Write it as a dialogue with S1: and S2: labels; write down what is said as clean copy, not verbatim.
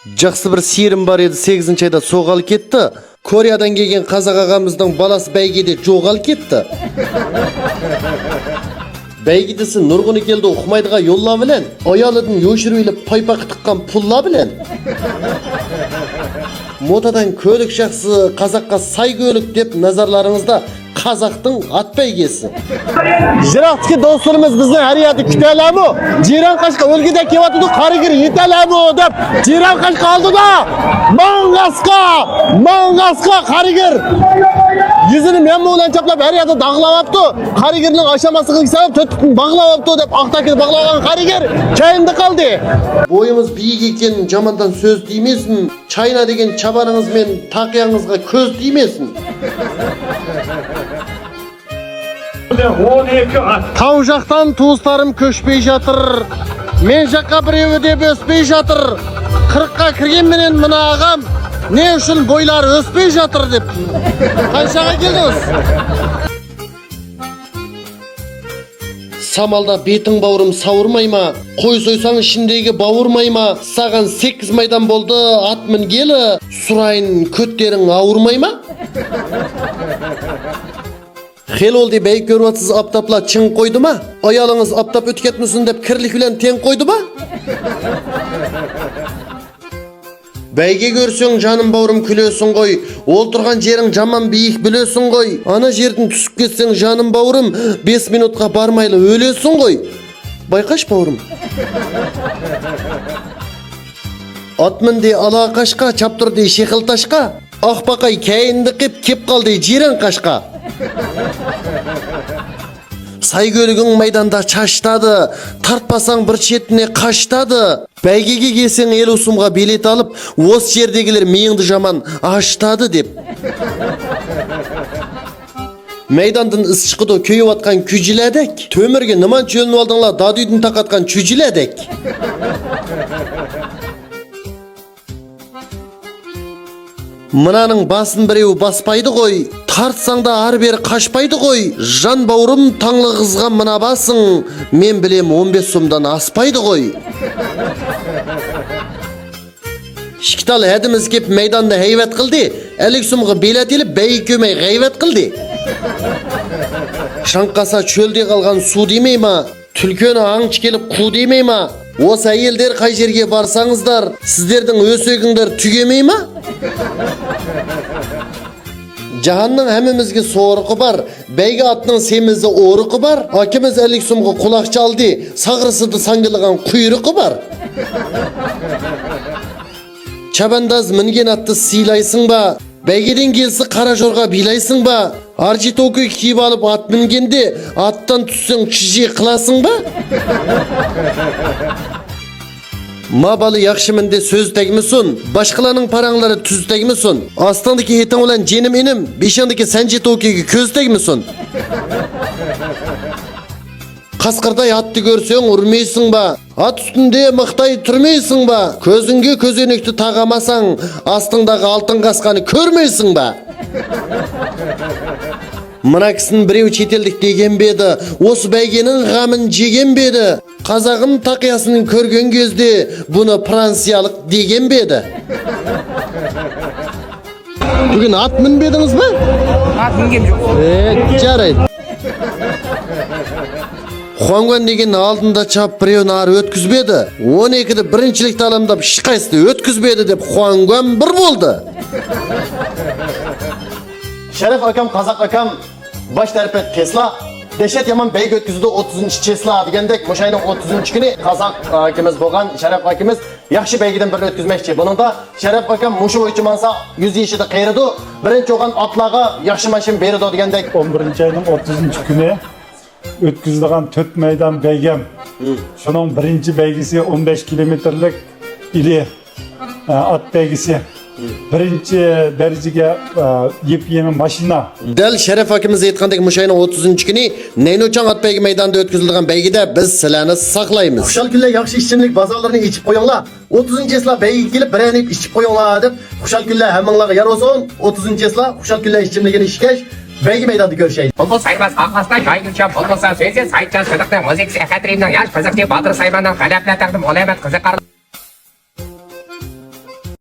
S1: Жақсы bir сиырым бар еді, 8-ші айда соғал кетті. Кореядан келген қазақ ағамыздың баласы бәйгеде жоғал кетті. Бәйгедесі нұрғыны келді ұқмайдыға yolла білен, аялыдың өшіріліп пайпақ тыққан пұлла білен. Мотадан көлік жақсы, қазаққа сай көлік деп назарларыңызда қазақтың ат бәйгесі. Жырақтығы достарымыз біздің әрияды күтәлі му? Жиран қашқа өлгеде кеватуды қарығыр етәлі му деп, жиран қашқа алды да, маңғасқа қарығыр. Yüzünü men oğlan çaplap her yerde dağlavaptı. Karigir'nin aşaması kılsayıp tötütün bağlavaptı deyip aktakini bağlagan Karigir çayında kaldı. Boyumuz büyük eken jamandan söz deymesin. Çayına degen çabanыңыз мен taqiyаңызға көз деймесін. Тау жақтан туыстарым көшпей жатыр. Мен жаққа біреуі деп өспей жатыр. 40-қа кірген менен мына ағам ne үшін бойлары өспей жатыр деп. Қаншаға келдіңіз? Самалда бетің бауырым сауырмай ма? Қой сойсаң ішіндегі бауырмай ма? Саған 8 майдан болды, ат мінгелі, сұрайын көттерің ауырмай ма? Хел олды бәй көрватсыз аптапла чың қойды ма? Аялыңыз аптап өткетмісін деп кірлік білен тең қойды ба? Бәйге көрсең жаным бауырым күлесің ғой, ол тұрған жерің жаман биік білесің ғой. Ана жердің түсіп кетсең жаным бауырым 5 минутқа бармайлы өлесің ғой. Байқаш бауырым. Атмынде ала қашқа, чаптырды шеқіл ташқа. Ақпақай кәйінді кеп қалды жирен қашқа. Сай көлігің майданда чаштады, тартпасаң бір шетіне қаштады. Бәйгеге келсең ел ұсымға билет алып, осы жердегілер миыңды жаман аштады деп. Майдандың іс шықыды көйіп атқан күжіләдек, төмірге ныман чөлін алдыңла дадүйдің тақатқан күжіләдек. Мынаның басын біреу баспайды ғой, тартсаң да ар бері қашпайды ғой. Жан бауырым таңлы қызған мына басың, мен білем 15 сомдан аспайды ғой. Шықтал әдіміз кеп майданда хейвет қылды, әлік сұмғы белет еліп бәй көмей ғайвет қылды. Шаңқаса чөлде қалған су демей ма, түлкені аңч келіп қу демей ма? Осы әйелдер қай жерге барсаңыздар, сіздердің өсегіңдер түгемей ма? Жаһанның әмімізге сорықы бар, бәйге атның семізі орықы бар, акеміз әлік сұмғы құлақ çalды, сағырсыды саңғылыған құйрықы бар. Чабандаз мінген атты сыйлайсың ба? Бәйгеден келсі қара жорға билайсың ба? Аржит оқы киіп алып ат мінгенде, аттан түссең чиже қыласың ба? Мабалы яқшымынде сөз тәгімісін, башқыланың параңлары түз тәгімісін. Астандыки етің olan женім енім, бешандыки сәнжет оқиғы көз тәгімісін. Қасқырдай атты көрсең үрмейсің ба? Ат үстінде мықтай түрмейсің ба? Көзіңге көзенекті тағамасаң, астыңдағы алтын қасқаны көрмейсің ба? Мына кісінің біреу шетелдік деген беді, осы бәйгенің ғамын жеген беді. Қазағым тақиясының көрген кезде, бұны франциялық деген беді. Бүгін ат мінбедіңіз ба?
S2: Ат мінгем жоқ.
S1: Жарайды. Хуангуан деген алдында чап біреуін ары өткізбеді. 12-ді біріншілікті аламдап шықайсты өткізбеді деп Хуангуан бір болды. Шәреф акам, қазақ акам, баш тәріпет Тесла, дешет яман бәйгі өткізді 30-ші числа дегендек, мұшайның 30-ші күні қазақ акиміз болған Шәреф акиміз яқшы бәйгіден бір өткізмекші. Бұныңда Шәреф акам мұшы ойчы манса 100 ешіді қайырды, бірінші оған атлаға яқшы машин берді дегендек.
S3: 11-ші айның 30-ші күні өткізілген 4 майдан бәйгем. Шының бірінші бәйгісі 15 километрлік или ат бәйгісі. Бірінші дәрежеге еп-емі машина.
S1: Дәл Шәреф акиміз айтқандық мұшайның 30-ші күні Нәйночан ат бәйгі майданда өткізілген бәйгіде біз сіләні сақлаймыз. Құшал күлі яқшы ішімлік базарларını içip қойыңла. 30-ші числа бәйгі келіп бір әніп ішіп қойыңла деп. Құшал күлі әміңлағы яр olsun. 30-ші числа құшал күлі ішімлігін ішкеш бәйгі майданды көршейді.
S2: Бұл сайбас қақмасына жайгүлші, бұл болса сөзен сайтчан сыдықтың, өзекс әқәтірімнің яш қызықты Батыр Сайбанның қалапына тағдым олаймат қызы қарлы.